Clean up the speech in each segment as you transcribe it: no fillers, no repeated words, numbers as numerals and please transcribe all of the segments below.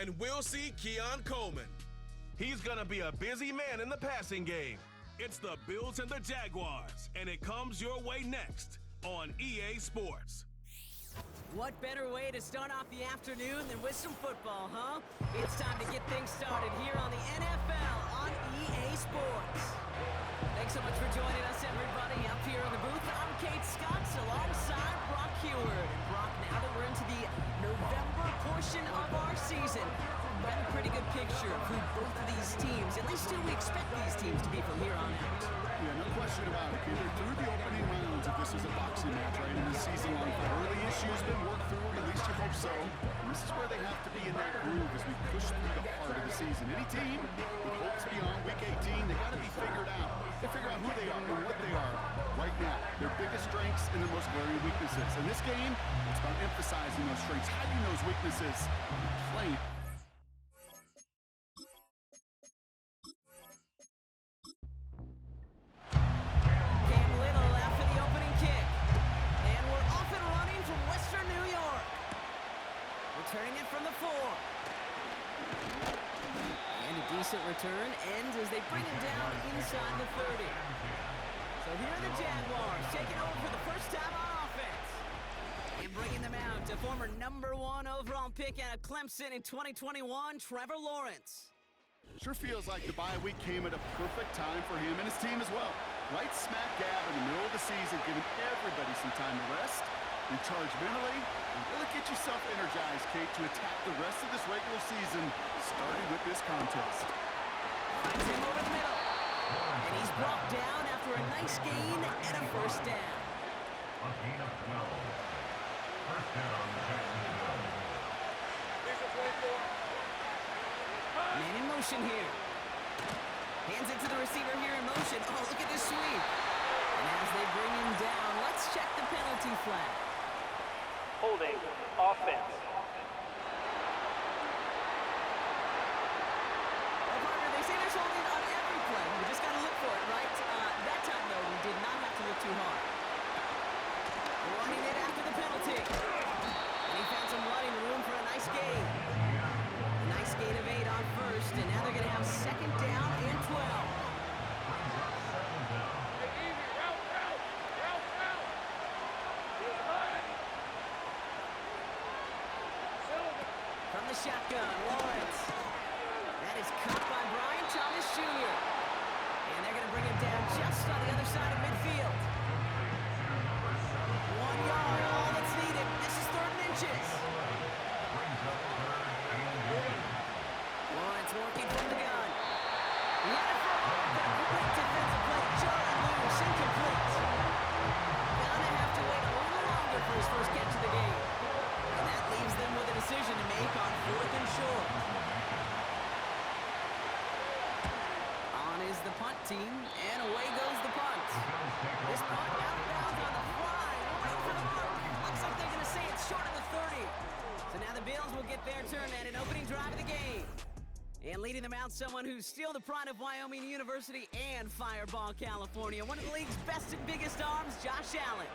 and we'll see Keon Coleman. He's gonna be a busy man in the passing game. It's the Bills and the Jaguars, and it comes your way next on EA Sports. What better way to start off the afternoon than with some football, huh? It's time to get things started here on the NFL on EA Sports. Thanks so much for joining us, everybody. Up here in the booth, I'm Kate Scotts alongside Brock Heward. And Brock, now that we're into the November portion of our season, we've got a pretty good picture of who both of these teams, at least who we expect these teams to be from here on out. Yeah, no question about it. They're through the opening rounds if this is a boxing match, right? And the season-long fight. Early issues been worked through, at least you hope so. And this is where they have to be in that groove as we push through the heart of the season. Any team with hopes beyond Week 18, they got to be figured out. They figure out who they are and what they are right now. Their biggest strengths and their most glaring weaknesses. In this game, it's about emphasizing those strengths, hiding those weaknesses, and playing. Turning it from the 4. And a decent return ends as they bring him down inside the 30. So here are the Jaguars taking over for the first time on offense. And bringing them out to former #1 overall pick out of Clemson in 2021, Trevor Lawrence. Sure feels like the bye week came at a perfect time for him and his team as well. Right smack dab in the middle of the season, giving everybody some time to rest, recharge mentally, and really get yourself energized, Kate, to attack the rest of this regular season, starting with this contest. Finds him over the middle. And he's brought down after a nice gain and a first down. A gain of 12. First down, Jacksonville. Man in motion here. Hands it to the receiver here in motion. Oh, look at this sweep. And as they bring him down, let's check the penalty flag. Holding offense. Well, partner, they say there's holding on every play. We just got to look for it, right? That time, though, we did not have to look too hard. Running it after the penalty. And he found some running room for a nice gain. A nice gain of 8 on first, and now they're going to have second down and 12. From the shotgun, Lawrence. That is caught by Brian Thomas Jr. And they're going to bring him down just on the other side of midfield. 1 yard, all that's needed. This is 3rd and inches. Lawrence working from the gun. He had it for a great defensive play. Jarring loose, incomplete. Gonna have to wait a little longer for his first catch of the game. And that leaves them with a decision to make on 4th and short. On is the punt team, and away goes the punt. This punt out of bounds on the fly, right for the mark. Looks like they're going to say it's short of the 30. So now the Bills will get their turn at an opening drive of the game. And leading them out, someone who's still the pride of Wyoming University and Fireball, California. One of the league's best and biggest arms, Josh Allen.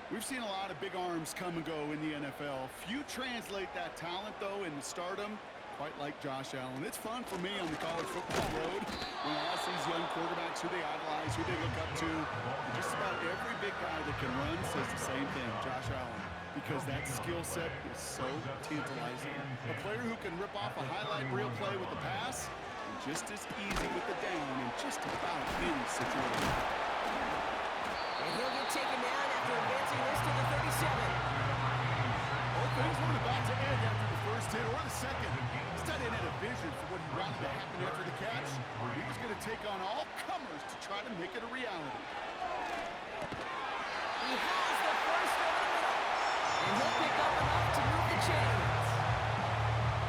We've seen a lot of big arms come and go in the NFL. Few translate that talent, though, into stardom, quite like Josh Allen. It's fun for me on the college football road when I see these young quarterbacks who they idolize, who they look up to. And just about every big guy that can run says the same thing, Josh Allen, because that skill set is so tantalizing. A player who can rip off a highlight reel play with the pass, and just as easy with the down in just about any situation. And he'll get taken down after advancing this to the 37. Both things weren't about to end after the first hit or the second. This tight end had a vision for what he wanted to happen after the catch. He was going to take on all comers to try to make it a reality. He has the first over the middle. And he'll pick up enough to move the chains.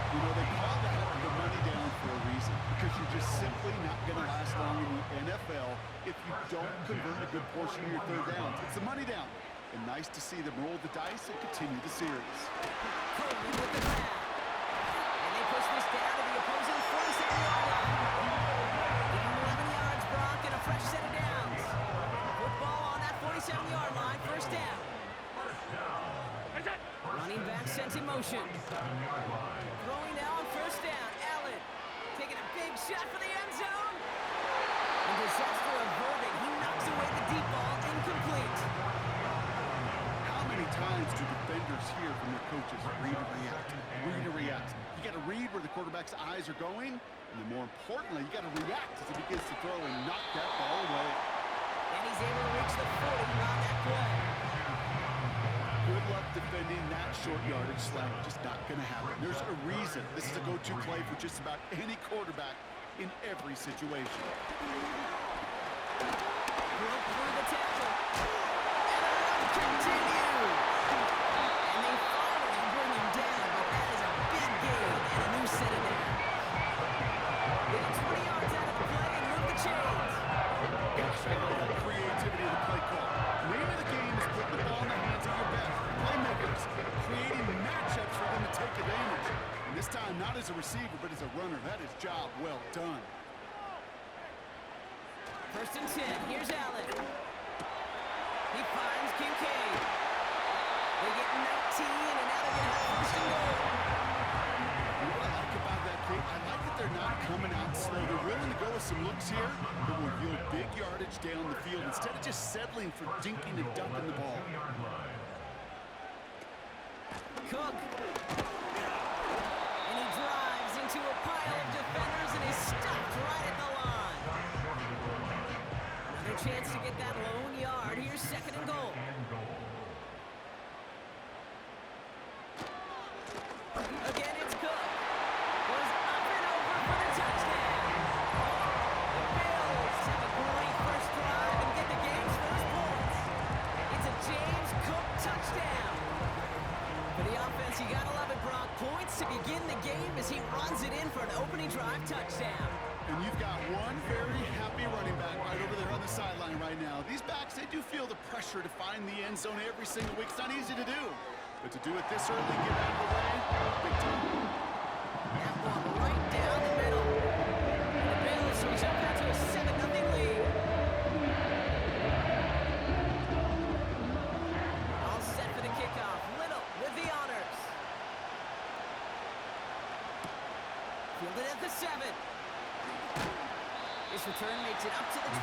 You know, they call that the money down for a reason, because you're just simply not going to last long in the NFL if you don't convert a good portion of your third downs. It's the money down. And nice to see them roll the dice and continue the series. Coleman with the grab. And they push this down to the opposing 47-yard line. Give him 11 yards, Brock, and a fresh set of downs. Football on that 47-yard line, first down. Running back sent in motion. Throwing now on from their coaches. Read and react. Read and react. You got to read where the quarterback's eyes are going, and then more importantly, you got to react as he begins to throw and knock that ball away. And he's able to reach the 40 on that play. Good luck defending that short yardage slant. Just not going to happen. There's a reason this is a go-to play for just about any quarterback in every situation. Broke through the tackle. And the run continues. And they finally bring him down, but that is a big gain and a new set of down. Getting 20 yards out of the play and move the chains. Gosh, I love that creativity of the play call. Name of the game is putting the ball in the hands of your best playmakers, creating matchups for them to take advantage. And this time, not as a receiver, but as a runner. That is job well done. 1st and 10. Here's Allen. He finds Kincaid. They get 19, and now they're going to have 1st and goal. You know what I like about that kick? I like that they're not coming out slow. They're willing to go with some looks here that will yield big yardage down the field instead of just settling for dinking and dunking the ball. Cook. And he drives into a pile of defenders, and he's stopped right at the line. Another chance to get that lone yard. Here's 2nd and goal. Again, it's Cook. Goes up and over for the touchdown. The Bills have a great first drive and get the game's first points. It's a James Cook touchdown. For the offense, you gotta love it, Brock. Points to begin the game as he runs it in for an opening drive touchdown. And you've got one very happy running back right over there on the sideline right now. These backs, they do feel the pressure to find the end zone every single week. It's not easy to do. But to do it this early and get out of the way, big time. That one right down the middle. The Bills reach up now to a 7-0 lead. All set for the kickoff. Little with the honors. Fielded at the 7. This return makes it up to the 25.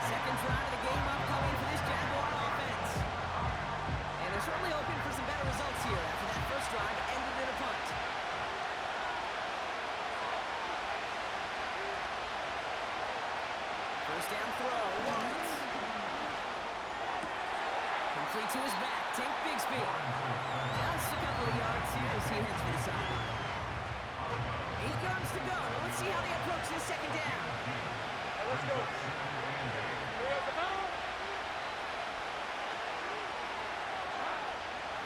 Second drive of the game upcoming for this Jaguar offense. And they're certainly hoping for some better results here after that first drive ended in a punt. First down throw. Lawrence. Complete to his back. Tank Bigsby. Just a couple of yards here as he heads for the sideline. 8 yards to go. Now let's see how they approach this second down. Let's go.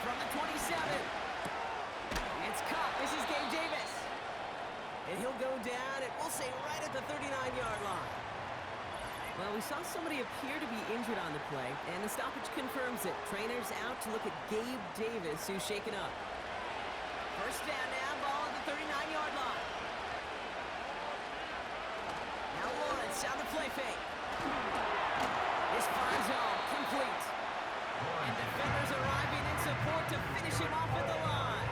From the 27. It's Cup. This is Gabe Davis. And he'll go down, and we'll say right at the 39-yard line. Well, we saw somebody appear to be injured on the play, and the stoppage confirms it. Trainer's out to look at Gabe Davis, who's shaken up. First down now, ball at the 39-yard line. Now Lawrence on the play fake. This finds zone, complete. And defenders arriving in support to finish him off at the line.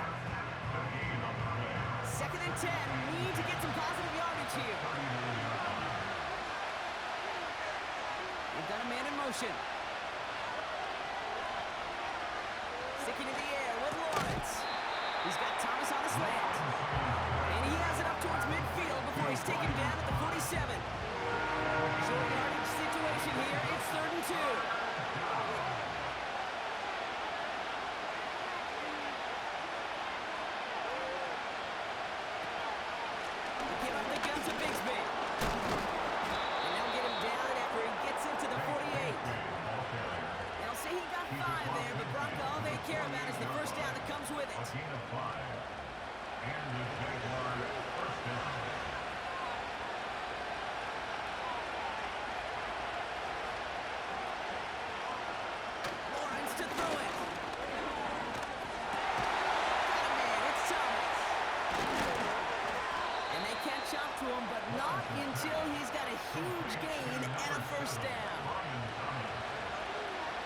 2nd and 10, need to get some positive yardage here. They've got a man in motion. Sticking in the air with Lawrence. He's got Thomas on the slant. And he has it up towards midfield before he's taken down at the 47. Short yardage situation here. It's 3rd and 2. Until he's got a huge gain and a first down.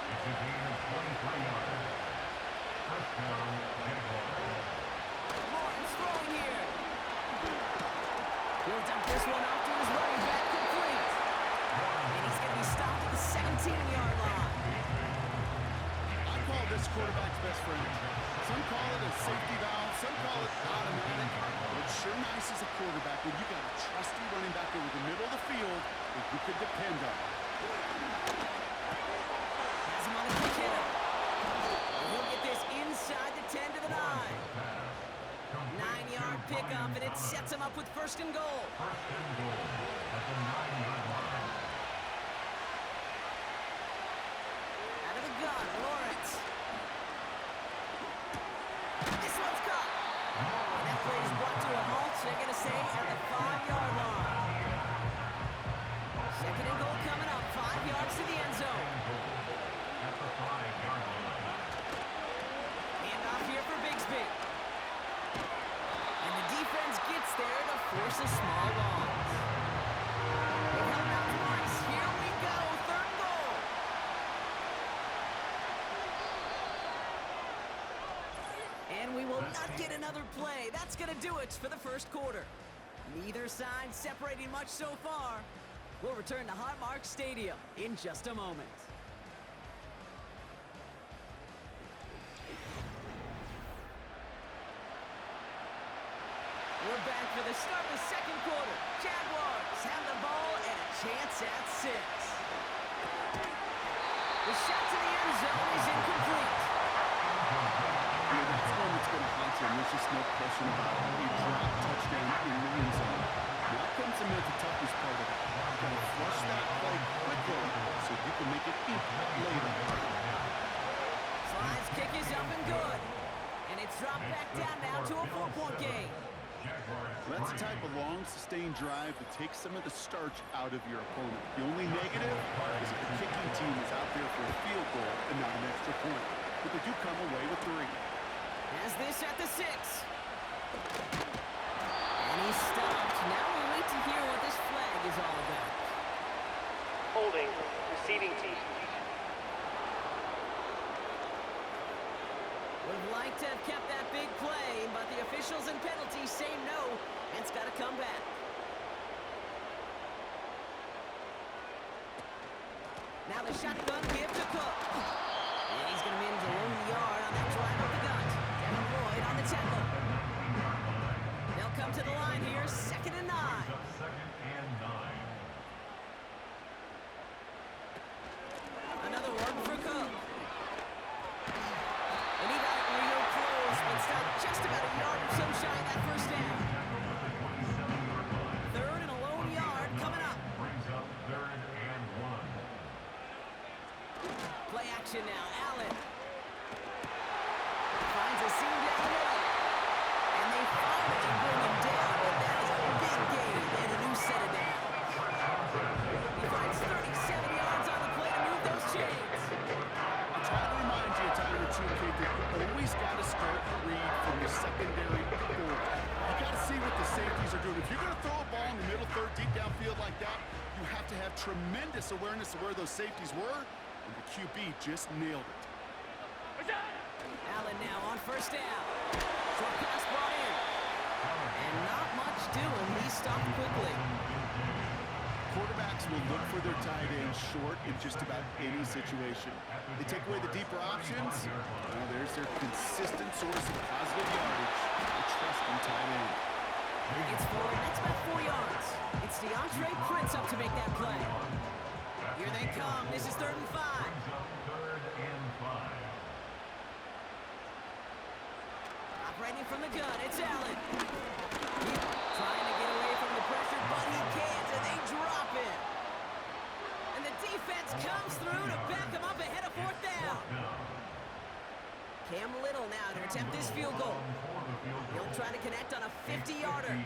It's a gain of 23 yards. First down, Jaguars. Lawrence throwing here. He'll dump this one off to his running back, complete. And he's going to be stopped at the 17-yard line. I call this quarterback's best friend. Some call it a safety valve, some call it automatic. It's sure nice as a quarterback when you got a trusty running back over the middle of the field that you could depend on. Has him on the quick hitter. He'll get this inside the 10 to the 9. 9-yard pickup, and it sets him up with first and goal. First and goal at the 9-yard line. Out of the gun, Lawrence. This one's caught. And that play is brought to a halt, so they're going to say at the 5-yard line. Second and goal coming up, 5 yards to the end zone. At the 5-yard line. Hand off here for Bigsby. And the defense gets there to force a small loss. They come out twice. Here we go, third goal. And we will not get another play. That's going to do it for the first quarter. Neither side separating much so far. We'll return to Highmark Stadium in just a moment. We're back for the start of the second quarter. Jaguars have the ball and a chance at 6. The shot to the end zone is incomplete. Yeah, that's one that's going to haunt you, and there's just no question about it. You drop touchdown in the end zone. Now comes the mental toughness part of it. You got to flush that play quickly so you can make it impact later. Slide's kick is up and good. And it's dropped back down now to a 4-point game. That's the type of long, sustained drive that takes some of the starch out of your opponent. The only negative is if the kicking team is out there for a field goal and not an extra point. But they do come away with 3. Has this at the 6. And he's stopped. Now we wait to hear what this flag is all about. Holding, receiving team. Would like to have kept that big play, but the officials and penalties say no, and it's got to come back. Now the shotgun give to Cook. And he's going to manage a long yard on that drive up the gut. Devin Lloyd on the tackle. They'll come to the line here, 2nd and 9. Second and 9. Another one for Cook. And he got it real close, but stopped just about a yard or so shy of that first down. 3rd and a lone yard coming up. Brings up 3rd and 1. Play action now, Allen. Finds a seam down the middle. And they finally bring him down, but that is a big gain and a new set of downs. He finds 37 yards on the play to move those chains. I try to remind you a time or two, kid, that you always got to start the read from your secondary forward. You got to see what the safeties are doing. If you're going to throw a ball in the middle third, deep downfield like that, you have to have tremendous awareness of where those safeties were, and the QB just nailed it. Allen now on first down. Short pass brought in. And not much doing. He stopped quickly. Quarterbacks will look for their tight end short in just about any situation. They take away the deeper options. Well, there's their consistent source of positive yardage. They trust in tight end. It's forward. That's about 4 yards. It's DeAndre Prince up to make that play. Here they come. This is 3rd and 5. 3rd and 5. Operating from the gun. It's Allen. He's trying to get away from the pressure, but he can't, and they drop it. And the defense comes through to back him up ahead of 4th down. Cam Little now to attempt this field goal. He'll try to connect on a 50-yarder.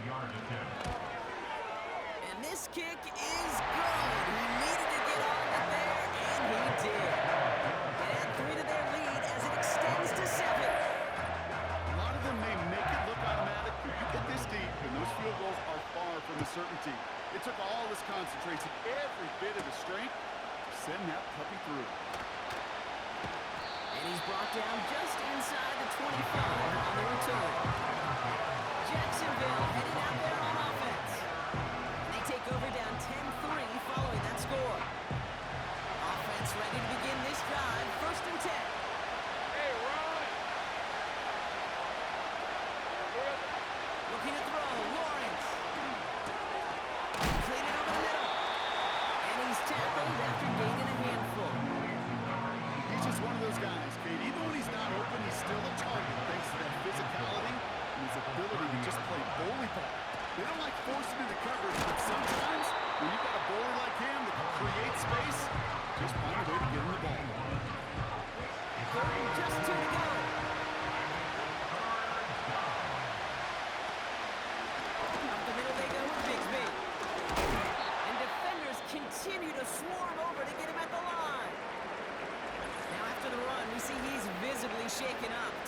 And this kick is good. He needed to get on it there, and he did. And add 3 to their lead as it extends to 7. A lot of them may make it look automatic, but you get this deep, and those field goals are far from a certainty. It took all his concentration, every bit of his strength, to send that puppy through. And he's brought down just inside the 25 on the return. Jacksonville heading out there on offense. And they take over down 10-3 following that score. Offense ready to begin this drive, 1st and 10.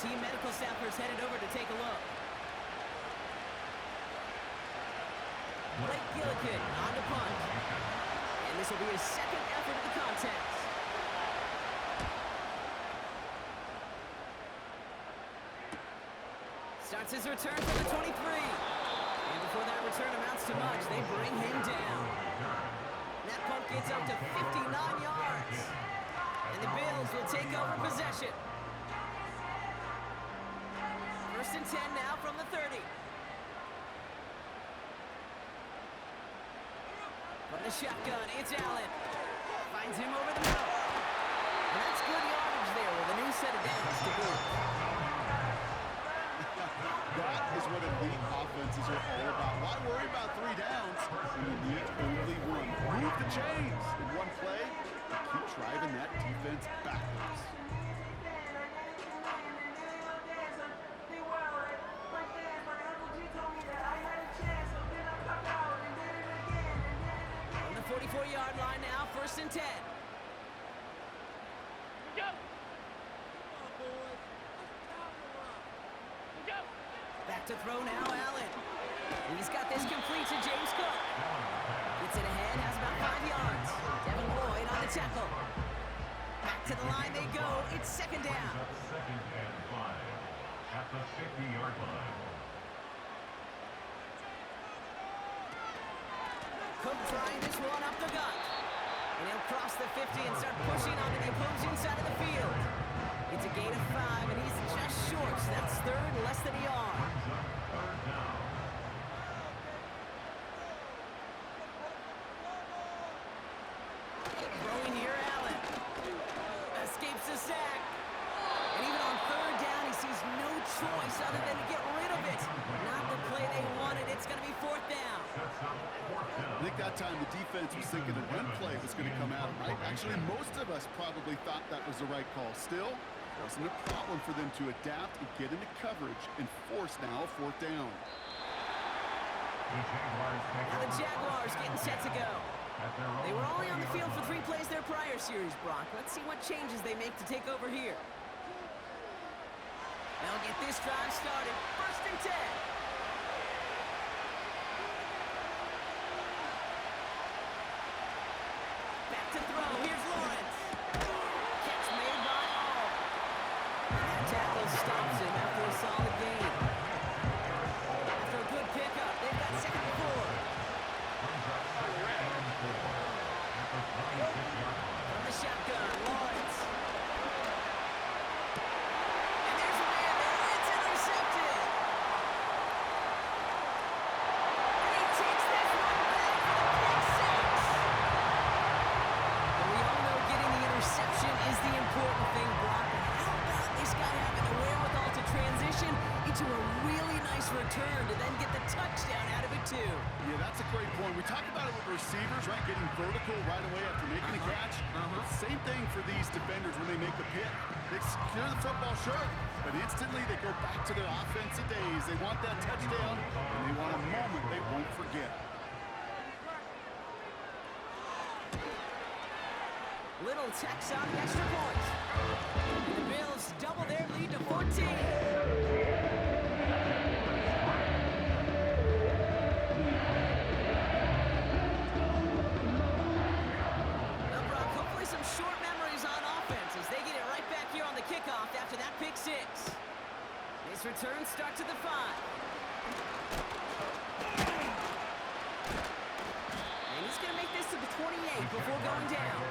team medical staffers headed over to take a look. Blake Gillikin on the punt. And this will be his second effort of the contest. Starts his return from the 23. And before that return amounts to much, they bring him down. That punt gets up to 59 yards. And the Bills will take over possession. First and 10 now from the 30. From the shotgun, it's Allen. Finds him over the middle. And that's good yardage there with a new set of downs to boot. That is what elite offenses are all about. Why worry about 3 downs when you need only one? Move the chains in one play and keep driving that defense backwards. On the 44-yard line now, first and 10. Back to throw now, Allen. He's got this complete to James Cook. Gets it ahead, has about 5 yards. Devin Lloyd on the tackle. Back to the line they go. It's second down. Second and 5 at the 50-yard line. Cook trying this one up the gut. And he'll cross the 50 and start pushing onto the opposing side of the field. It's a gain of 5, and he's just short. So that's third, less than a yard. Third down. Throwing here, Allen. Escapes the sack. And even on third down, he sees no choice other than to get rid of it. Not the play they wanted. It's going to be fourth down. I think that time the defense was thinking the run play was going to come out, right? Actually, most of us probably thought that was the right call. Still, wasn't a problem for them to adapt and get into coverage and force now a fourth down. Now the Jaguars getting set to go. They were only on the field for 3 plays their prior series, Brock. Let's see what changes they make to take over here. They'll get this drive started. First and 10. Back to throw. Here's Lawrence. Catch made by Hall. And that tackle stops him after a solid gain. After a good pickup, they've got second and 4. From the shotgun, Lawrence. And there's a man there. It's intercepted. And he takes this one back for the pick 6. And we all know getting the interception is the important thing, Brock. But how about this guy having the wherewithal to transition into a really nice return to then get the touchdown out of it, too? Yeah, that's a great point. We talk about it with receivers, right? Getting vertical right away after making a catch. Same thing for these defenders when they make the pick. They secure the football, sure, but instantly they go back to their offensive days. They want that touchdown, and they want a moment they won't forget. Little Tex on the extra point. And the Bills double their lead to 14. Short memories on offense as they get it right back here on the kickoff after that pick 6. His return starts at the 5. And he's going to make this to the 28 before going down.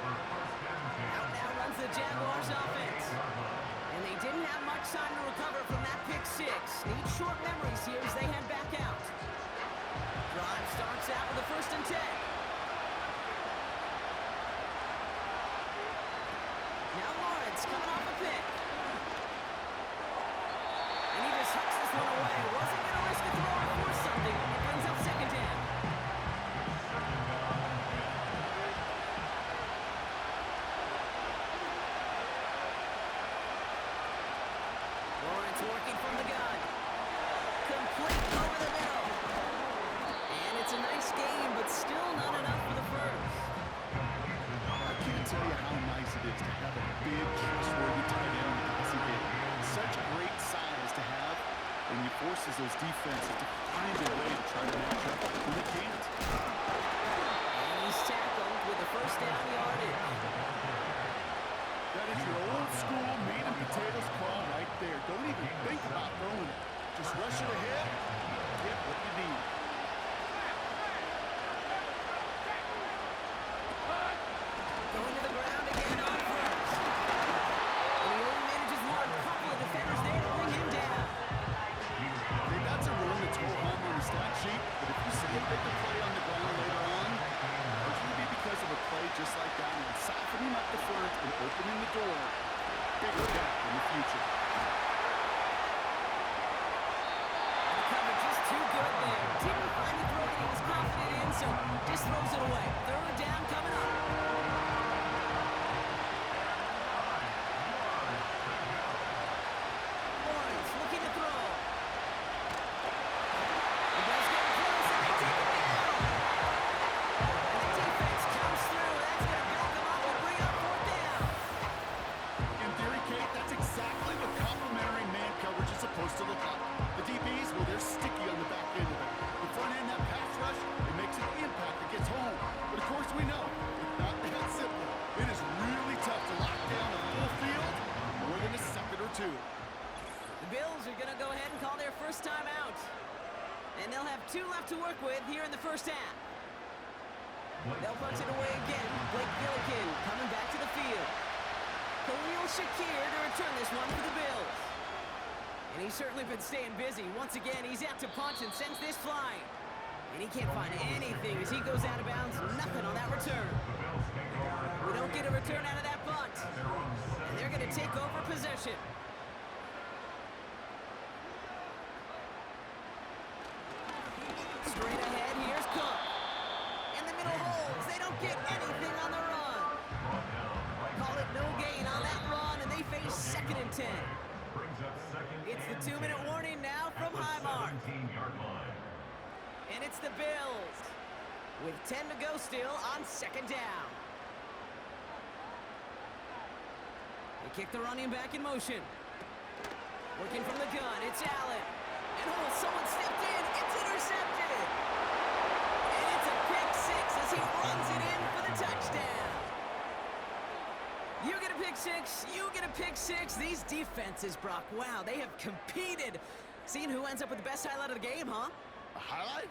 Out now runs the Jaguars offense. And they didn't have much time to recover from that pick 6. Need short memories here as they head back out. Drive starts out with a first and 10. Now Lawrence coming off a pick. And he just hucks this one away. Wasn't going to risk a throw or force something. It brings up second down. Lawrence working from the gun. Complete over the middle. And it's a nice game, but still not enough for the first. I can't tell you how nice it is to have a big, trustworthy tight end in the passing game. Such great forces those defenses to find a way to try to match up when they can't. And he's tackled with the first down yardage. That is your old school meat and potatoes call right there. Don't even think about throwing it. Just rush it ahead and get what you need. Going to the ground again on first. And he only manages one. A couple of defenders there to bring him down. Okay, that's a run that's go home on the stat sheet, but if you see a bigger play on the ground later on, it's going to be because of a play just like that, and softening up the front and opening the door. Bigger gap in the future. The coverage is too good there. Didn't find the throw that he was confident in, so just throws it away. Third down coming up. Lawrence looking to throw. He does get close, and they take it down. And the defense comes through. That's going to back them up and bring up fourth down. In theory, Kate, that's exactly what complementary man coverage is supposed to look like. The DBs, well, they're sticky on the back end of it. The front end, that pass rush, it makes an impact. It gets home. But of course, we know it's not that simple. It is really tough to lock down a full field more than a second or two. The Bills are going to go ahead and call their first time out. And they'll have 2 left to work with here in the first half. They'll punch it away again. Blake Gillikin coming back to the field. Khalil Shakir to return this one for the Bills. And he's certainly been staying busy. Once again, he's out to punch and sends this flying. And he can't find anything as he goes out of bounds. Nothing on that return. We don't get a return out of that punt. And they're going to take over possession. Straight ahead, here's Cook. In the middle holes, they don't get anything on the run. Call it no gain on that run, and they face 2nd and 10. It's the 2-minute warning now from Highmark. And it's the Bills with 10 to go still on 2nd down. They kick the running back in motion. Working from the gun, it's Allen. And someone stepped in, it's intercepted. And it's a pick 6 as he runs it in for the touchdown. You get a pick 6, you get a pick 6. These defenses, Brock, wow, they have competed. Seeing who ends up with the best highlight of the game, huh? A highlight?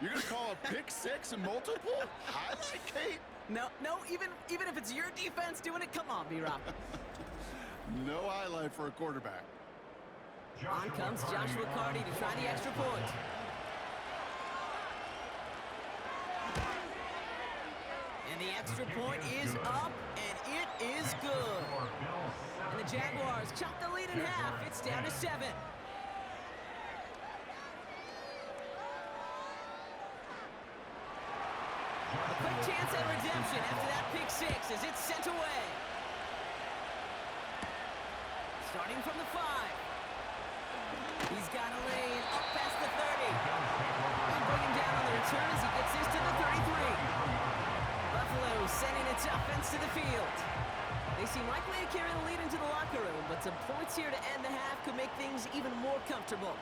You're going to call a pick 6 and multiple? Highlight, Kate? No, even if it's your defense doing it, come on, B-Rob. No highlight for a quarterback. On comes Joshua Carty to try the extra point. And the extra point is up, and it is good. And the Jaguars chop the lead in half. It's down to 7. A quick chance at redemption after that pick 6 as it's sent away. Starting from the 5. He's got a lane up past the 30. And bring him down on the return as he gets this to the 33. Buffalo sending its offense to the field. They seem likely to carry the lead into the locker room, but some points here to end the half could make things even more comfortable.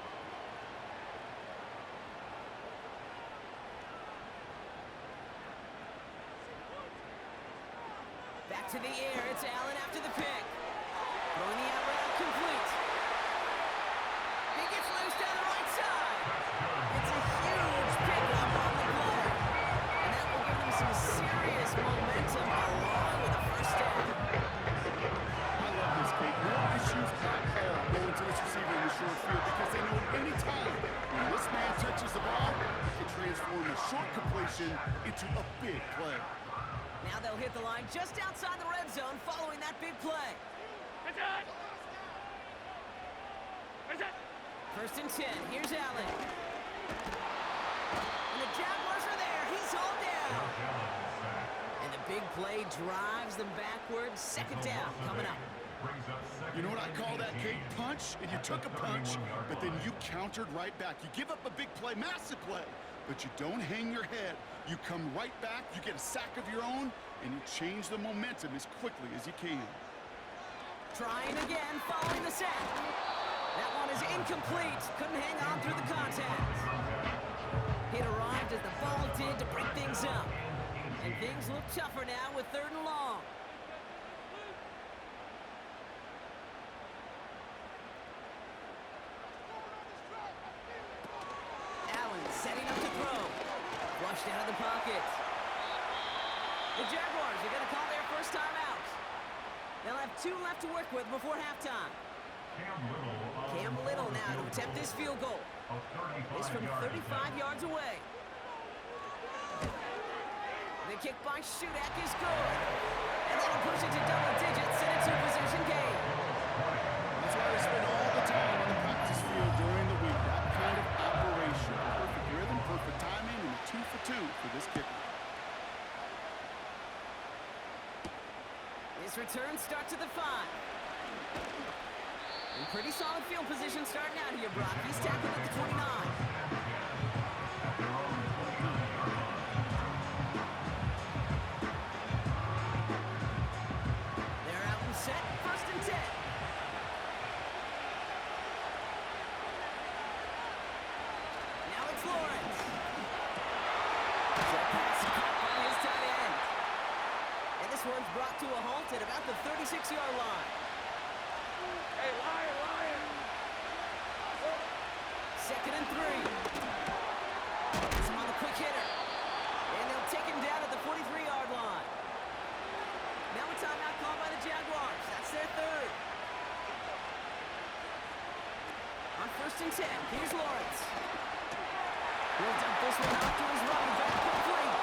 Back to the air, it's Allen after the pick. Throwing the out route complete. He gets loose down the right side. It's a huge pickup on the play. And that will give them some serious momentum along with a first down. I love this, Kate. No issues at all going to this receiver in the short field because they know any time when this man touches the ball, he can transform a short completion into a big play. Now they'll hit the line just outside the red zone following that big play. First and 10. Here's Allen. And the Jaguars are there. He's hauled down. And the big play drives them backwards. 2nd down coming up. You know what I call that, Kate? Punch, and you took a punch, but then you countered right back. You give up a big play, massive play, but you don't hang your head. You come right back, you get a sack of your own, and you change the momentum as quickly as you can. Trying again, following the sack. That one is incomplete. Couldn't hang on through the contact. It arrived as the ball did to break things up. And things look tougher now with 3rd and long. Allen setting up to throw. Flushed out of the pocket. The Jaguars are going to call their first time out. They'll have 2 left to work with before halftime. Cam Little now to attempt this field goal. It's from 35 yards away. The kick by Shudak is good. And that'll push it to double digits in a 2-possession game. That's why they spend all the time on the practice field during the week. That kind of operation. Perfect rhythm, perfect timing, and a 2 for 2 for this kicker. This return starts at the 5. In pretty solid field position starting out here, Brock. He's tackled at the 29. They're out and set. 1st and 10. Now it's Lawrence. That pass caught by his tight end. And this one's brought to a halt at about the 36-yard line. Hey, Lion! 2nd and 3. He's on the quick hitter. And they'll take him down at the 43-yard line. Now a timeout called by the Jaguars. That's their 3rd. On 1st and 10, here's Lawrence. He'll dump this one off to his running back, complete.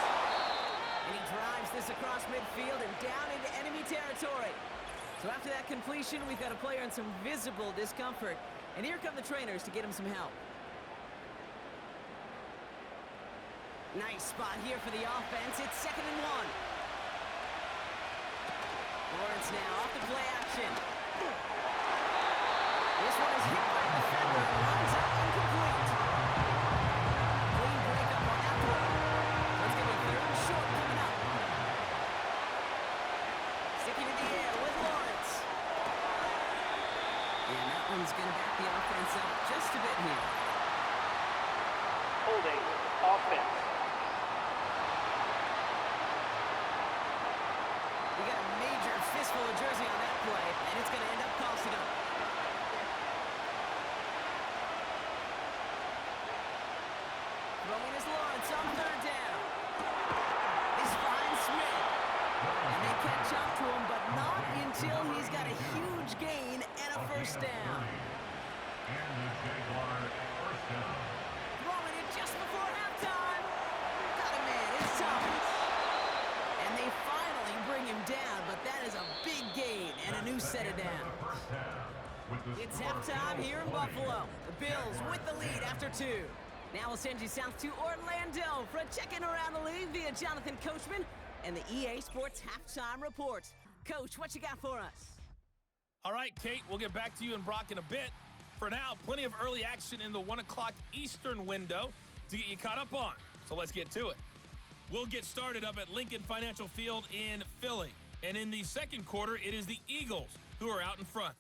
And he drives this across midfield and down into enemy territory. So after that completion, we've got a player in some visible discomfort. And here come the trainers to get him some help. Nice spot here for the offense. It's 2nd and 1. Lawrence now off the play action. This one is hit by the defender and runs out incomplete. Clean breakup on that one. That's going to be 3rd and short coming up. Sticking in the air with Lawrence. And that one's going to back the offense up just a bit here. Holding offense. We got a major fistful of jersey on that play, and it's going to end up costing him. Throwing is Lawrence on 3rd down. This finds Smith. And they catch up to him, but not until he's got a huge gain and a 1st down. Throwing it just before halftime. Got a man, it's Thomas. And they finally bring him down, but that is a big gain and a new set of downs. It's halftime here in Buffalo. The Bills with the lead after 2. Now we'll send you south to Orlando for a check-in around the league via Jonathan Coachman and the EA Sports Halftime Report. Coach, what you got for us? All right, Kate, we'll get back to you and Brock in a bit. For now, plenty of early action in the 1 o'clock Eastern window to get you caught up on. So let's get to it. We'll get started up at Lincoln Financial Field in Philly. And in the 2nd quarter, it is the Eagles who are out in front.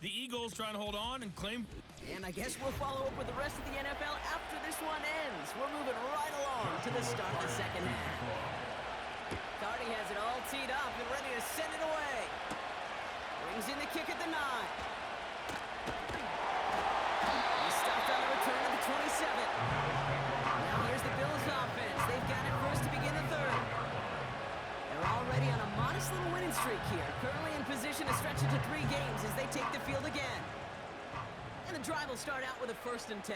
The Eagles trying to hold on and claim. And I guess we'll follow up with the rest of the NFL after this one ends. We're moving right along to the start of the 2nd half. Cardi has it all teed up and ready to send it away. Brings in the kick at the 9. He stopped on the return of the 27. Now here's the Bills offense. They've got it first to begin the 3rd. They're already on a modest little winning streak here. Currently in position to stretch it to 3 games as they take the field again. And the drive will start out with a 1st and 10.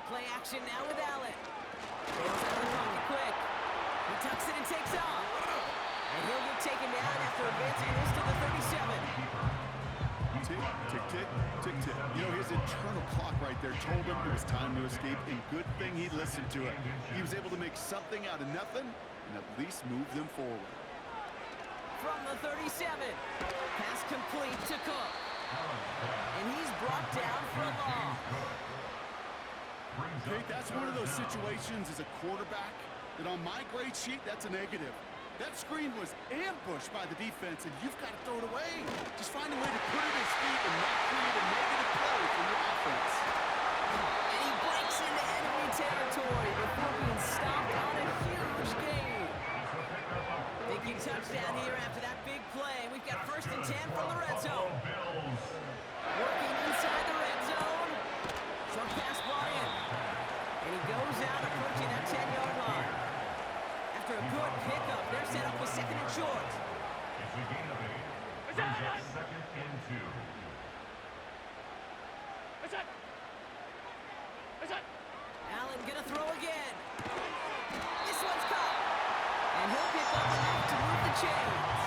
Play action now with Allen. Bails out of the pocket quick. He tucks it and takes off. And he'll get taken down after advancing this to the 37. Tick, tick, tick, tick, tick. You know, his internal clock right there told him it was time to escape, and good thing he listened to it. He was able to make something out of nothing and at least move them forward. From the 37. Pass complete to Cook. And he's brought down for a loss. Kate, that's one of those situations as a quarterback that on my grade sheet, that's a negative. That screen was ambushed by the defense, and you've got to throw it away. Just find a way to put it at his feet and not create a negative play for your offense. And he breaks into enemy territory before being stopped on a huge gain. Big touchdown here after that big play. We've got 1st and 10 from the red zone. Working inside the red zone. Short pass ball in. And he goes out approaching that 10-yard line. After a good pickup, they're set up with 2nd and short. It's a gain of 8. Brings up 2nd and 2. Allen gonna throw again. This one's caught. And he'll pick up enough to move the chains.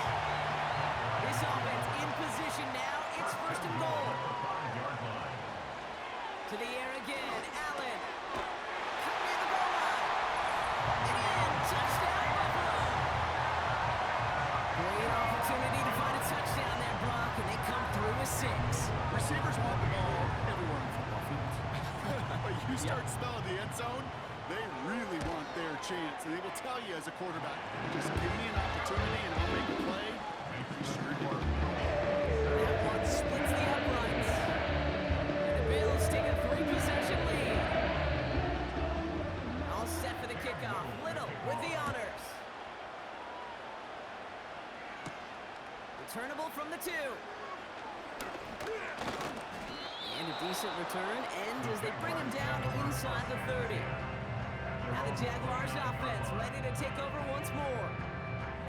This offense in position now. It's 1st and goal. 5-yard line. To the air again. Allen. Cutting in the goal line. And in. Touchdown, Buffalo. Great opportunity to find a touchdown there, Brock. And they come through with 6. Receivers want the ball everywhere in the football field. But you start smelling the end zone, they really want their chance. And they will tell you as a quarterback, just give me an opportunity and I'll make a play. You sure do. That one splits the uprights. And the Bills take a 3-possession lead. All set for the kickoff. Little with the honors. Returnable from the 2. And a decent return ends as they bring him down inside the 30. Now the Jaguars offense ready to take over once more.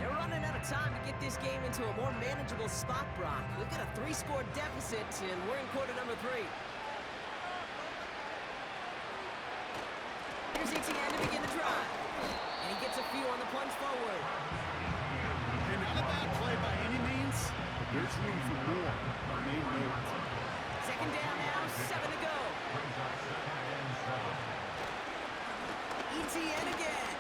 They're running out of time to get this game into a more manageable spot, Brock. We've got a 3-score deficit, and we're in quarter number 3. Here's Etienne to begin the drive. And he gets a few on the plunge forward. And not a bad play by any means, but there's room for more. They know it. 2nd down now, 7 to go. Brings up 2nd and 7. Etienne again.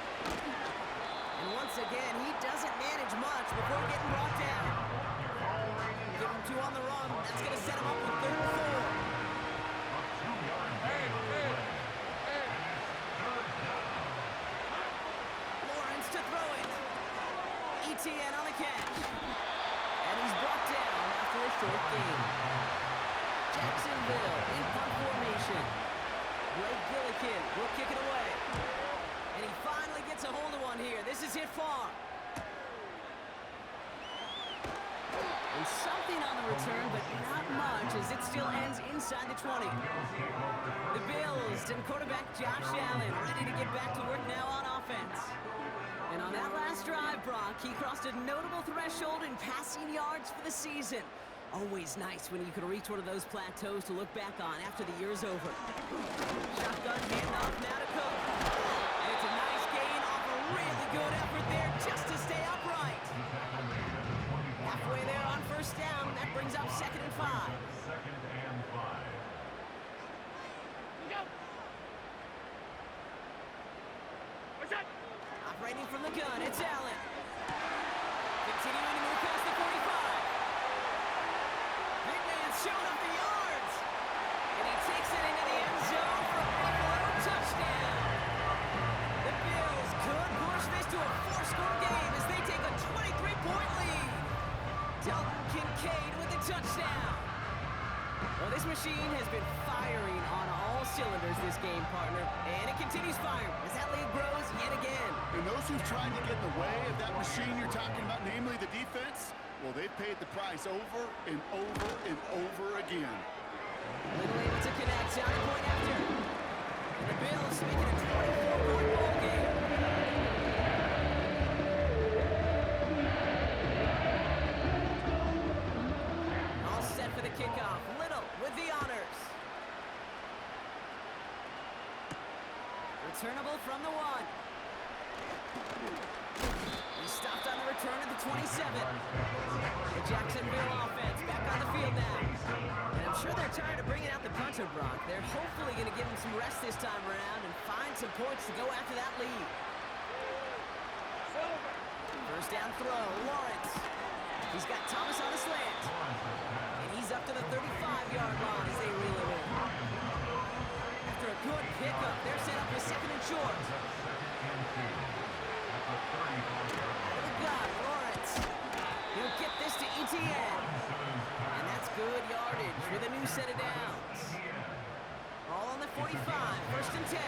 And once again, he doesn't manage much before getting brought down. Give him 2 on the run. That's going to set him up with 3rd and 4. Lawrence to throw it. Etienne on the catch. And he's brought down after a short gain. Jacksonville in punt formation. Blake Gillikin will kick it away. And he finally gets a hold of one here. This is hit far. And something on the return, but not much, as it still ends inside the 20. The Bills and quarterback Josh Allen ready to get back to work now on offense. And on that last drive, Brock, he crossed a notable threshold in passing yards for the season. Always nice when you can reach one of those plateaus to look back on after the year's over. Shotgun handoff now to Cook. And it's a nice gain off a really good effort there just to stay upright. Halfway there on 1st down. That brings up 2nd and 5. 2nd and 5. Operating from the gun, it's Allen. Continuing to move past the 45. Big man showing up the yards. And he takes it into the end zone for a Buffalo touchdown. The Bills could push this to a 4-score game as they take a 23-point lead. Dalton Kincaid with the touchdown. Well, this machine has been firing on all cylinders this game, partner. And it continues firing as that lead grows yet again. And those who've tried to get in the way of that machine you're talking about, namely the defense, well, they've paid the price over and over and over again. Little able to connect, sounding point after. And the Bills making a 24-point ball game. All set for the kickoff. Little with the honors. Returnable from the 1. He stopped on the return at the 27. The Jacksonville offense back on the field now. And I'm sure they're tired of bringing out the punter, Brock. They're hopefully going to give him some rest this time around and find some points to go after that lead. 1st down throw, Lawrence. He's got Thomas on a slant. And he's up to the 35-yard line as they reel him in. After a good pickup, they're set up with 2nd and short. Second and 2. At the 34-yard line. The gun. 45, first and 10.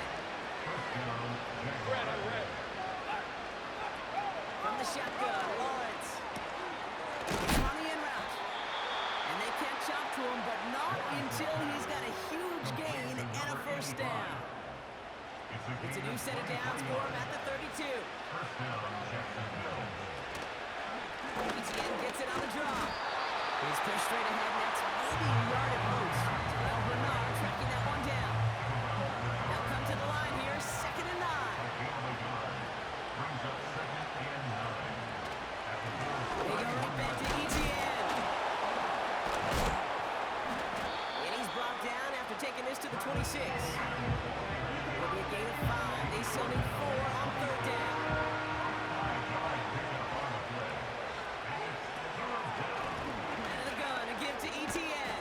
From the shotgun, Lawrence. He's on the in route. And they catch up to him, but not until he's got a huge gain and a first down. It's a new set of downs for him at the 32. ETN gets it on the draw. He's pushed straight ahead, and that's maybe a yard at most. Well, Bernard tracking that one down. Now come to the line here, second and 9. They go right back to ETN. And he's brought down after taking this to the 26. It'll be a gain of 5. They still need 4 on third down. Out of the gun, a give to ETN.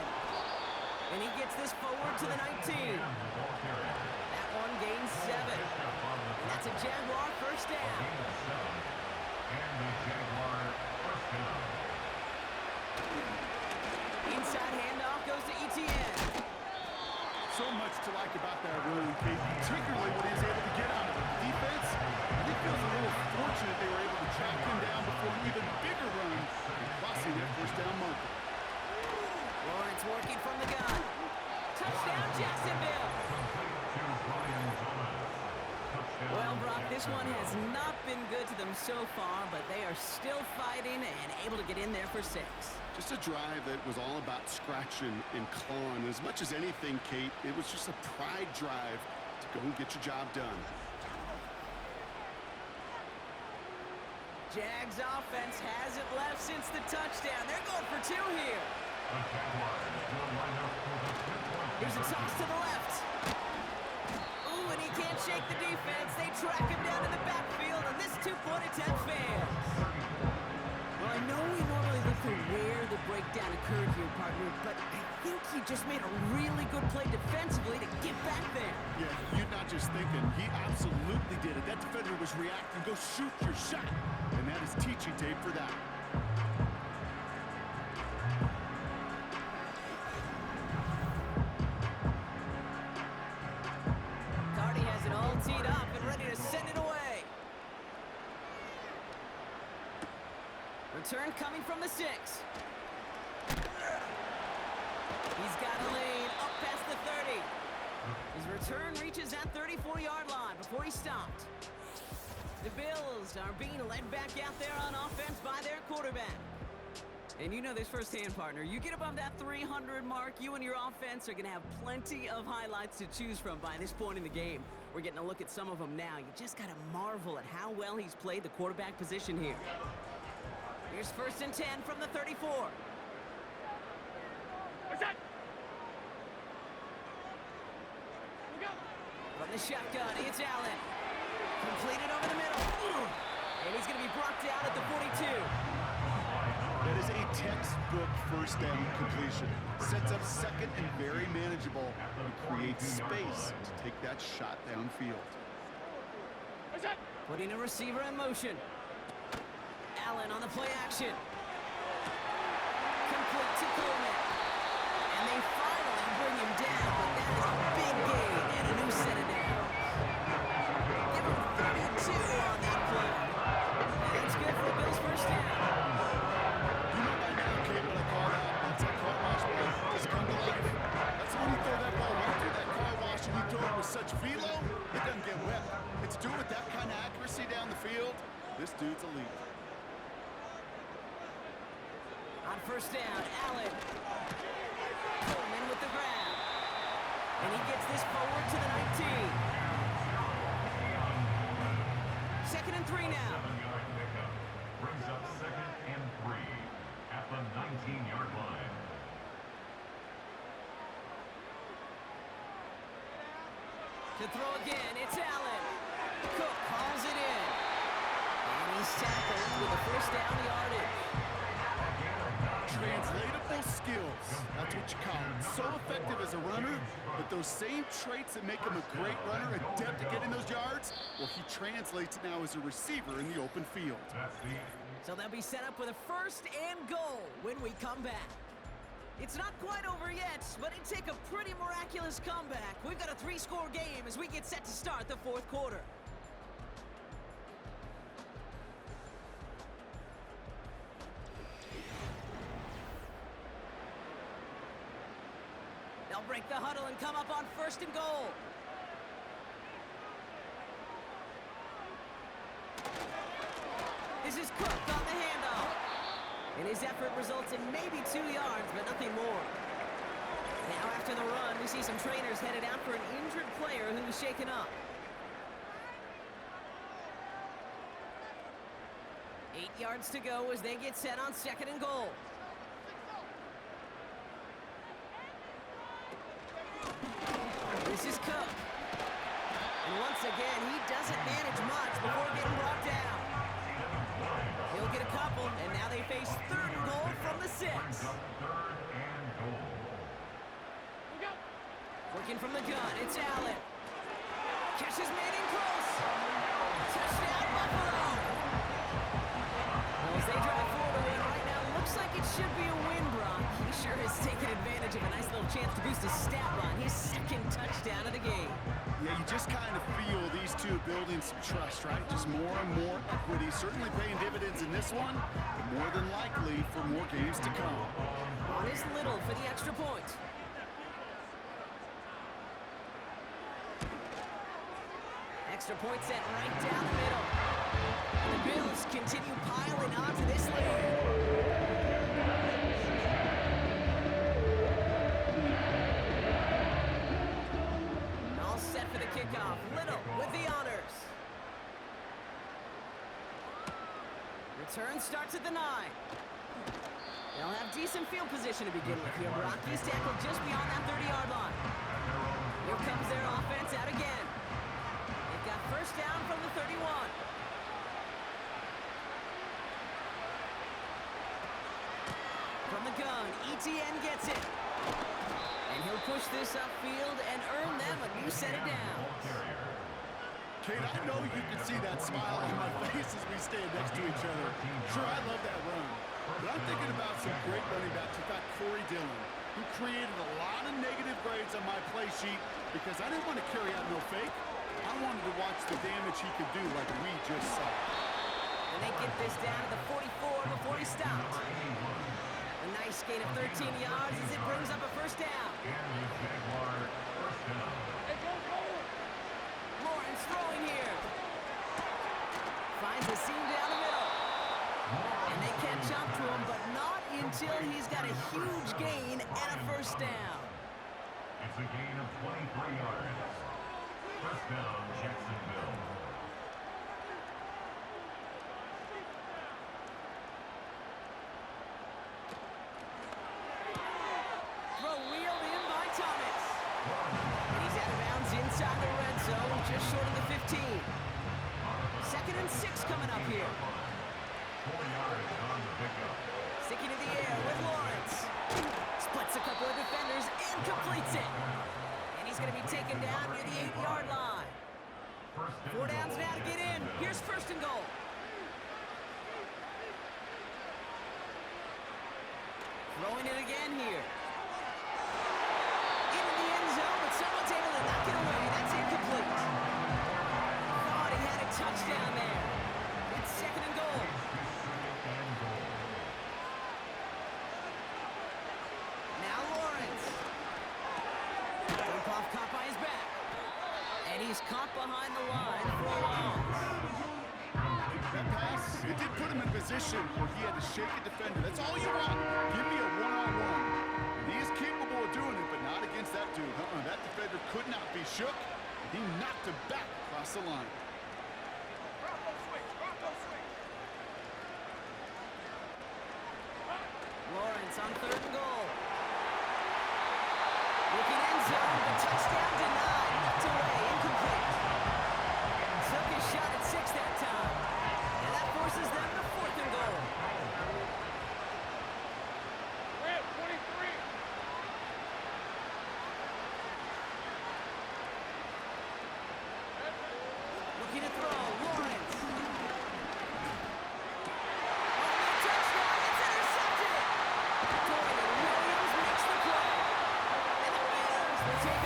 And he gets this forward to the 19. That one gains 7. And that's a Jaguar first down. Inside handoff goes to ETN. So much to like about that run, Kate, particularly when he's able to get out of it. Defense, I think feels a little fortunate they were able to track him down before an even bigger run and crossing that first down marker. Lawrence working from the gun. Touchdown, Jacksonville. Well, Brock, this one has not been good to them so far, but they are still fighting and able to get in there for 6. Just a drive that was all about scratching and clawing. As much as anything, Kate, it was just a pride drive to go and get your job done. Jags offense hasn't left since the touchdown. They're going for 2 here. Here's a toss to the left. Ooh, and he can't shake the defense. They track him down in the backfield, and this 2-point attempt fails. Well, I know we normally look for where the breakdown occurred here, partner, but I think he just made a really good play defensively to get back there. Yeah, you're not just thinking. He absolutely did it. That defender was reacting. Go shoot your shot. And that is teaching tape for that. Cardi has it all teed up and ready to send it away. Return coming from the 6. He's got a lane up past the 30. His return reaches that 34-yard line before he stopped. The Bills are being led back out there on offense by their quarterback. And you know this firsthand, partner. You get above that 300 mark, you and your offense are going to have plenty of highlights to choose from by this point in the game. We're getting a look at some of them now. You just got to marvel at how well he's played the quarterback position here. Here's first and 10 from the 34. What's that? From the shotgun, it's Allen. Completed over the middle. And he's going to be brought down at the 42. That is a textbook first down completion. Sets up second and very manageable and creates space to take that shot downfield. What's that? Putting a receiver in motion. Allen on the play action. Complete to Coleman. And they finally bring him down, but that is a big gain and a new set of downs. Give him 32 on that play. And that's good for the Bills' first down. You know by now, Kate, what I call that? That's a car wash play. Just come to life. That's when you throw that ball right through that car wash and you throw it with such velo, it doesn't get wet. It's do with that kind of accuracy down the field. This dude's elite. On first down, Allen. Coleman with the grab. And he gets this forward to the 19. Second and 3 now. 7-yard pickup brings up second and 3 at the 19-yard line. To throw again, it's Allen. Cook calls it in. And he's tackled with a first down yardage. Translatable skills. That's what you call it. So effective as a runner, but those same traits that make him a great runner, adept at getting those yards, well, he translates now as a receiver in the open field. So they'll be set up with a first and goal when we come back. It's not quite over yet, but it'd take a pretty miraculous comeback. We've got a 3-score game as we get set to start the fourth quarter. They'll break the huddle and come up on 1st and goal. This is Cook on the handoff. And his effort results in maybe 2 yards, but nothing more. Now after the run, we see some trainers headed out for an injured player who was shaken up. 8 yards to go as they get set on 2nd and goal. This is Cook. And once again, he doesn't manage much before getting brought down. He'll get a couple, and now they face 3rd and goal from the 6. Working from the gun, it's Allen. Catch is made in close. Touchdown, Buffalo. Well, as they drive forward a win right now, looks like it should be a win, Brock. He sure has taken advantage of a nice little chance to boost his stat line. His 2nd touchdown of the game. Yeah, you just kind of feel these two building some trust, right? Just more and more equity. Certainly paying dividends in this one, but more than likely for more games to come. On is Little for the extra point. Extra point set right down the middle. And the Bills continue piling onto this lead. All set for the kickoff. Little with the honors. Return starts at the 9. They'll have decent field position to begin with here. Brock, he's tackled just beyond that 30-yard line. Here comes their offense out again. They've got 1st down from the 31. From the gun, ETN gets it. And he'll push this upfield and earn them a new set of downs. Kate, I know you can see that smile on my face as we stand next to each other. Sure, I love that run. But I'm thinking about some great running backs. In fact, Corey Dillon, who created a lot of negative grades on my play sheet because I didn't want to carry out no fake. I wanted to watch the damage he could do like we just saw. And they get this down to the 44 before he stopped. A nice gain of 13 yards as it brings up a 1st down. Lawrence throwing here. Finds a seam down the middle. And they catch up to him, but not until he's got a huge gain and a 1st down. It's a gain of 23 yards. 1st down, Jacksonville. Throw wheeled in by Thomas. And he's out of bounds inside the red zone, just short of the 15. 2nd and 6 coming up here. 4 yards on the pickup. Sticking to the air with Lawrence. Splits a couple of defenders and completes it. And he's going to be taken down near the 8-yard line. 4 downs now to get in. Here's 1st and goal. Throwing it again here. Into the end zone, but someone's able to knock it away. That's incomplete. Thought he had a touchdown there. It's 2nd and goal. Now Lawrence. Dump off caught by his back. And he's caught behind the line for a loss. That pass, it did put him in a position where he had to shake a defender. That's all you want. Give me a one-on-one. And he is capable of doing it, but not against that dude. That defender could not be shook. He knocked him back across the line. Lawrence on 3rd and goal. Looking end zone, but touchdown denied. Knocked away, incomplete. Took his shot at 6 that time. And that forces them to 4th and goal. Red 23. Looking to throw, Lawrence. Oh, touchdown, it's intercepted. Dorian Williams makes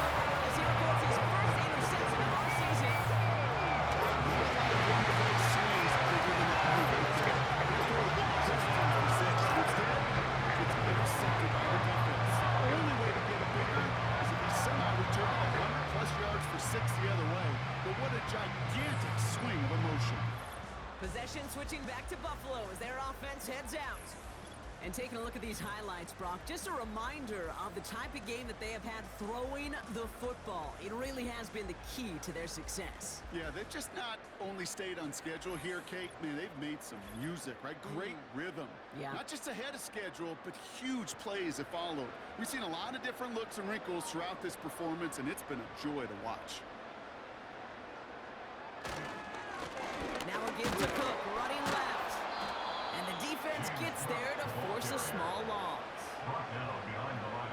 as he records his first interception of our season. Swings bigger than the other right there. They throw a ball 6 times for 6. Instead, it's intercepted by the defense. The only way to get it bigger is if he somehow returned 100-plus yards for 6 the other way. But what a gigantic swing of emotion. Possession switching back to Buffalo as their offense heads out. And taking a look at these highlights, Brock, just a reminder of the type of game that they have had throwing the football. It really has been the key to their success. Yeah, they've just not only stayed on schedule here, Kate. Man, they've made some music, right? Great rhythm. Yeah. Not just ahead of schedule, but huge plays have followed. We've seen a lot of different looks and wrinkles throughout this performance, and it's been a joy to watch. Now a give to Cook, running left. And the defense gets there to force a small loss.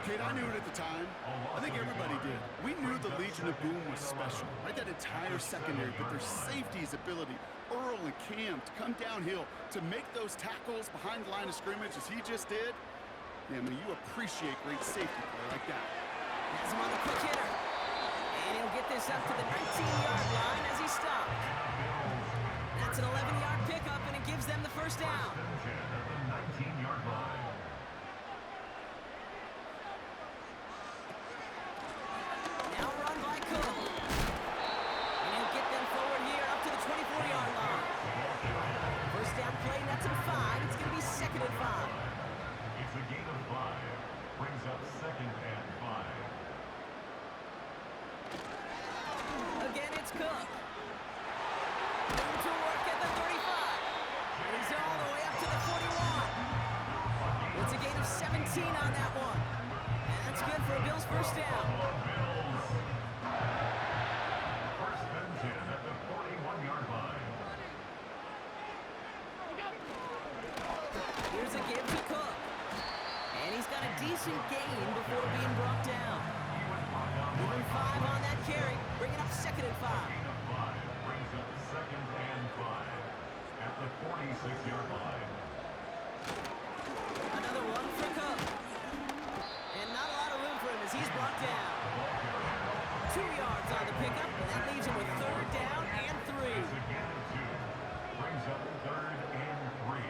Kate, I knew it at the time. I think everybody did. We knew the Legion of Boom was special, right? That entire secondary, but their safety's ability, Earl and Cam, to come downhill, to make those tackles behind the line of scrimmage as he just did. Yeah, I mean, you appreciate great safety play like that. Has him on the quick hitter. And he'll get this up to the 19-yard line as he stopped. That's an 11-yard pickup, and it gives them the first down. Now run by Cook. And he'll get them forward here up to the 24-yard line. First down play, nets him 5. It's going to be 2nd and 5. It's a gain of 5. Brings up 2nd and 5. Again, it's Cook. Room to work at the 35. And he's all the way up to the 41. It's a gain of 17 on that one. And that's good for a Bills first down. First and 10 at the 41-yard line. Here's a give to Cook. And he's got a decent gain before being brought down. Moving 5 on that carry, bringing up 2nd and 5. Brings up 2nd and 5 at the 46-yard line. Another one for Cook. And not a lot of room for him as he's brought down. 2 yards on the pickup, and that leaves him with 3rd down and 3. It's a gain of 2. Brings up 3rd and 3.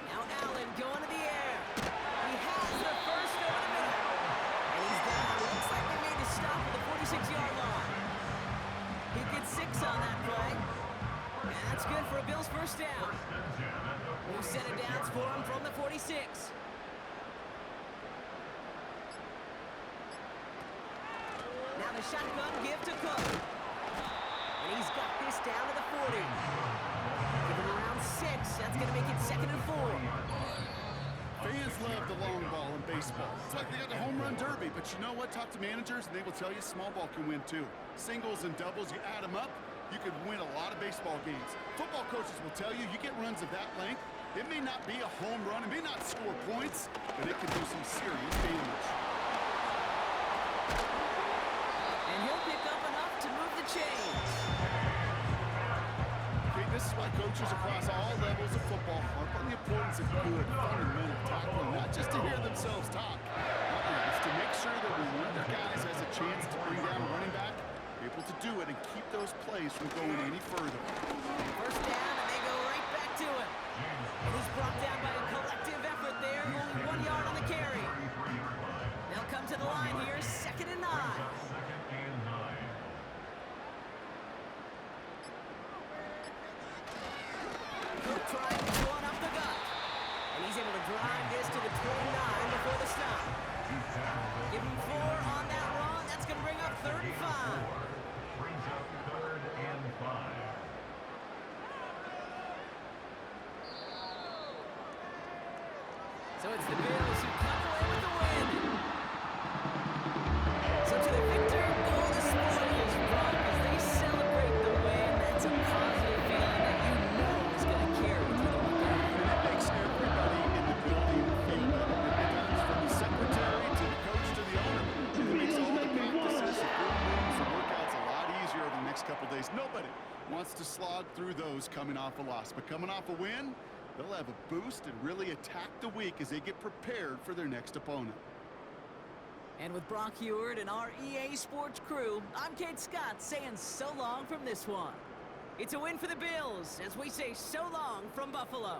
Now Allen going to the air. He has the first over the middle. And he's down. Looks like they made a stop at the 46-yard line. He gets 6 on that play. And that's good for a Bills first down. New set of downs for him from the 46. Now the shotgun give to Cook. And he's got this down to the 40. Give him around 6. That's going to make it 2nd and 4. Fans love the long ball in baseball. It's like they got the home run derby, but you know what? Talk to managers, and they will tell you small ball can win too. Singles and doubles, you add them up, you could win a lot of baseball games. Football coaches will tell you, you get runs of that length, it may not be a home run, it may not score points, but it can do some serious damage. And he'll pick up enough to move the chains. Okay, this is why coaches across all levels of football harp on the importance of good, fundamental tackling, not just to hear themselves talk. It's to make sure that when one of their guys has a chance to bring down a running back, able to do it and keep those plays from going any further. First down, and they go right back to him. And he's brought down by a collective effort there, only 1 yard on the carry. They'll come to the line here, 2nd and 9. 2nd and 9. Cook trying to run up the gut. And he's able to drive this to the 29 before the stop. Give him 4 on that run. That's going to bring up 3rd and 5. Brings up 3rd and 5. So it's the Bills who come away with the win. So to the victor go the spoils, Brock, as they celebrate the win. That's a positive feeling that you know is going to carry through the weekend. And it makes everybody in the building feel better. It does, from the secretary to the coach to the owner. And it makes all the practices, the film rooms, the workouts a lot easier over the next couple days. Nobody wants to slog through those coming off a loss. But coming off a win, They'll have a boost and really attack the week as they get prepared for their next opponent. And with Brock Heward and our EA Sports crew, I'm Kate Scott saying so long from this one. It's a win for the Bills as we say so long from Buffalo.